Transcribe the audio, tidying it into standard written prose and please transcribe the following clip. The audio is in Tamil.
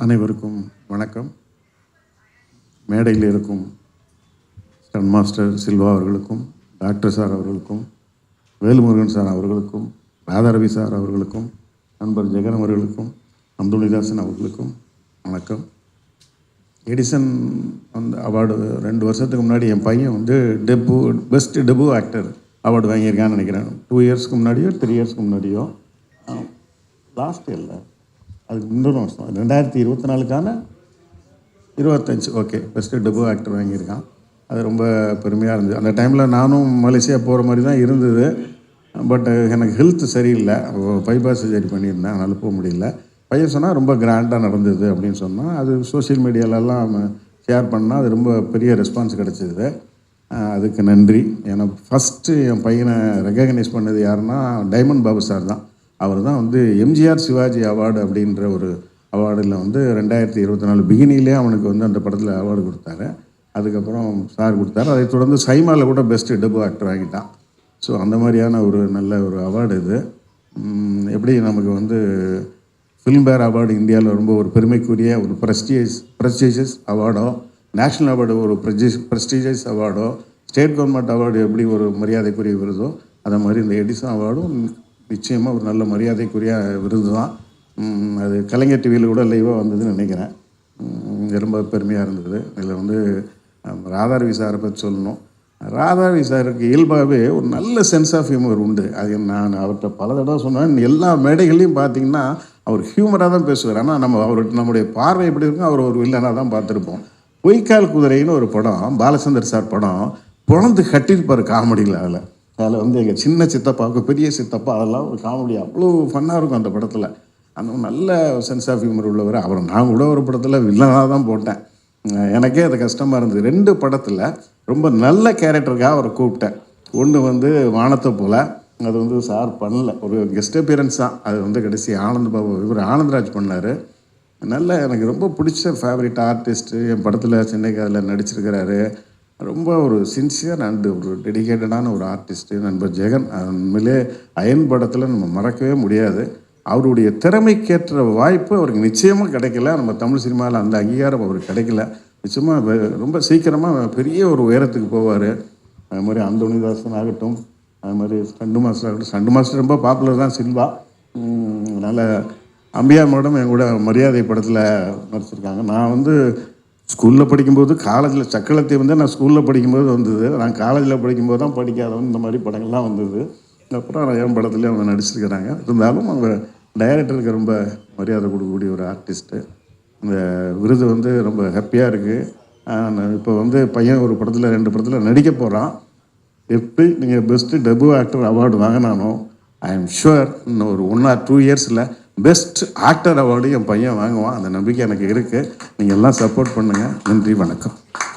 அனைவருக்கும் வணக்கம். மேடையில் இருக்கும் ஸ்டன் மாஸ்டர் சில்வா அவர்களுக்கும், டாக்டர் சார் அவர்களுக்கும், வேலுமுருகன் சார் அவர்களுக்கும், ராதாரவி சார் அவர்களுக்கும், நண்பர் ஜெகன் அவர்களுக்கும், அப்துல்தாசன் அவர்களுக்கும் வணக்கம். எடிசன் அந்த அவார்டு 2 வருஷத்துக்கு முன்னாடி என் பையன் வந்து பெஸ்ட் டெபு ஆக்டர் அவார்டு வாங்கியிருக்கான்னு நினைக்கிறேன். 2 இயர்ஸ்க்கு முன்னாடியோ 3 இயர்ஸ்க்கு முன்னாடியோ, லாஸ்ட் இல்லை, அதுக்கு முந்தின வருஷம் 2024க்கான 25 ஓகே பெஸ்ட்டு டெபு ஆக்டர் வாங்கியிருக்கான். அது ரொம்ப பெருமையாக இருந்தது. அந்த டைமில் நானும் மலேசியா போகிற மாதிரி தான் இருந்தது. பட் எனக்கு ஹெல்த் சரியில்லை, பைபாஸ் சர்ஜரி பண்ணியிருந்தேன், அதனால் போக முடியல. பையன் சொன்னால் ரொம்ப கிராண்டாக நடந்தது அப்படின்னு சொன்னால், அது சோஷியல் மீடியாலெல்லாம் ஷேர் பண்ணால் அது ரொம்ப பெரிய ரெஸ்பான்ஸ் கிடச்சிது. அதுக்கு நன்றி. ஏன்னா ஃபஸ்ட்டு என் பையனை ரெகக்னைஸ் பண்ணது யாருன்னா டைமண்ட் பாபு சார் தான். அவர் தான் வந்து எம்ஜிஆர் சிவாஜி அவார்டு அப்படின்ற ஒரு அவார்டில் வந்து 2024 பிகினிலே அவனுக்கு வந்து அந்த படத்தில் அவார்டு கொடுத்தாரு. அதுக்கப்புறம் சார் கொடுத்தாரு. அதை தொடர்ந்து சைமாவில் கூட பெஸ்ட்டு டெபு ஆக்டர் வாங்கிட்டான். ஸோ அந்த மாதிரியான ஒரு நல்ல ஒரு அவார்டு இது. எப்படி நமக்கு வந்து ஃபிலிம்பேர் அவார்டு இந்தியாவில் ரொம்ப ஒரு பெருமைக்குரிய ஒரு ப்ரெஸ்டீஜியஸ் அவார்டோ, நேஷ்னல் அவார்டு ஒரு ப்ரெஸ்டீஜியஸ் அவார்டோ, ஸ்டேட் கவர்மெண்ட் அவார்டு எப்படி ஒரு மரியாதைக்குரிய விருதோ, அதை மாதிரி இந்த எடிசன் அவார்டும் நிச்சயமாக ஒரு நல்ல மரியாதைக்குரிய விருது தான். அது கலைஞர் டிவியில் கூட லைவாக வந்ததுன்னு நினைக்கிறேன். ரொம்ப பெருமையாக இருந்தது. இதில் வந்து ராதாரவி சாரை பற்றி சொல்லணும். ராதாரவி சாருக்கு இயல்பாகவே ஒரு நல்ல சென்ஸ் ஆஃப் ஹியூமர் உண்டு. அது நான் அவர்கிட்ட பல தடவை சொன்னேன். எல்லா மேடைகள்லையும் பார்த்தீங்கன்னா அவர் ஹியூமராக தான் பேசுவார். ஆனால் நம்முடைய பார்வை எப்படி இருக்கும், அவர் ஒரு வில்லனாக தான் பார்த்துருப்போம். பொய்க்கால் குதிரைன்னு ஒரு படம், பாலச்சந்தர் சார் படம், பொழந்து கட்டியிருப்பார் காமெடியில். அதில் வந்து எங்கள் சின்ன சித்தப்பாவுக்கு பெரிய சித்தப்பா, அதெல்லாம் ஒரு காமெடி அவ்வளோ ஃபன்னாக இருக்கும் அந்த படத்தில். அந்த நல்ல சென்ஸ் ஆஃப் ஹியூமர் உள்ளவர். அவர் நான் கூட ஒரு படத்தில் வில்லனாக தான் போட்டேன். எனக்கே அது கஷ்டமாக இருந்தது. 2 படத்தில் ரொம்ப நல்ல கேரக்டருக்காக அவரை கூப்பிட்டேன். ஒன்று வந்து வானத்தை போல், அது வந்து சார் பண்ணல, ஒரு கெஸ்ட் அப்பியரன்ஸ் தான். அது வந்து கடைசி ஆனந்த் பாபு இவர் ஆனந்த்ராஜ் பண்ணார். நல்ல எனக்கு ரொம்ப பிடிச்ச ஃபேவரட் ஆர்டிஸ்ட்டு. என் படத்தில் சென்னைக்காதில் நடிச்சிருக்கிறாரு. ரொம்ப ஒரு சின்சியர் அண்டு ஒரு டெடிக்கேட்டடான ஒரு ஆர்டிஸ்ட்டு நண்பர் ஜெகன். உண்மையிலே அயன் படத்தில் நம்ம மறக்கவே முடியாது. அவருடைய திறமைக்கேற்ற வாய்ப்பு அவருக்கு நிச்சயமாக கிடைக்கல. நம்ம தமிழ் சினிமாவில் அந்த அங்கீகாரம் அவருக்கு கிடைக்கல. நிச்சயமாக ரொம்ப சீக்கிரமாக பெரிய ஒரு உயரத்துக்கு போவார். அது மாதிரி அந்தோணிதாசன் ஆகட்டும், அது மாதிரி ஸ்டண்டு மாஸ்டர் ஆகட்டும். ஸ்டண்டு மாஸ்டர் ரொம்ப பாப்புலர் தான் சில்வா. அதனால் அம்பியார் மேடம் என் கூட மரியாதை படத்தில் நடிச்சிருக்காங்க. நான் வந்து ஸ்கூலில் படிக்கும்போது, காலேஜில் சக்களத்தை வந்து நான் ஸ்கூலில் படிக்கும்போது வந்தது. நான் காலேஜில் படிக்கும்போது தான் படிக்காதவன் இந்த மாதிரி படங்கள்லாம் வந்தது. அப்புறம் நான் என் படத்துலேயே அவங்க நடிச்சிருக்கிறாங்க. இருந்தாலும் அவங்க டைரக்டருக்கு ரொம்ப மரியாதை கொடுக்கக்கூடிய ஒரு ஆர்டிஸ்ட்டு. இந்த விருது வந்து ரொம்ப ஹாப்பியாக இருக்குது. இப்போ வந்து பையன் ஒரு படத்தில் 2 படத்தில் நடிக்க போகிறான். எப்படி நீங்கள் பெஸ்ட்டு டெபு ஆக்டர் அவார்டு வாங்கினானோ, ஐ எம் ஷுவர் இன்னும் ஒரு 1 or 2 இயர்ஸில் பெஸ்ட் ஆக்டர் அவார்டு என் பையன் வாங்குவான். அந்த நம்பிக்கை எனக்கு இருக்குது. நீங்கள் எல்லாம் சப்போர்ட் பண்ணுங்கள். நன்றி, வணக்கம்.